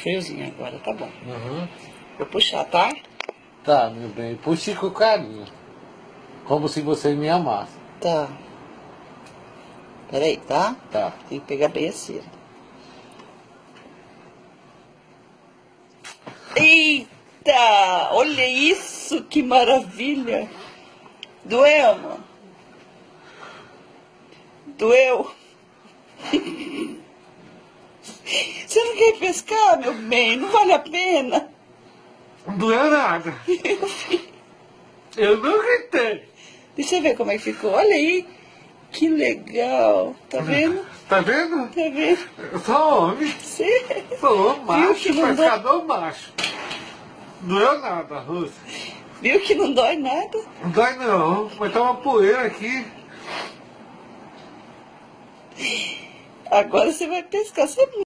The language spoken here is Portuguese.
friozinho agora, tá bom. Uhum. Vou puxar, tá? Tá, meu bem. Puxe com carinho. Como se você me amasse. Tá. Peraí, tá? Tá. Tem que pegar bem a cera. Eita! Olha isso, que maravilha! Doeu, amor? Doeu? Você não quer pescar, meu bem? Não vale a pena. Não doeu nada. Eu não gritei. Deixa eu ver como é que ficou. Olha aí. Que legal. Tá vendo? Tá vendo? Tá vendo? Eu sou homem. Você... Sou Viu macho, que não pescador macho. Não doeu nada, Rússia. Viu que não dói nada? Não dói não, mas tá uma poeira aqui. Agora você vai pescar. Você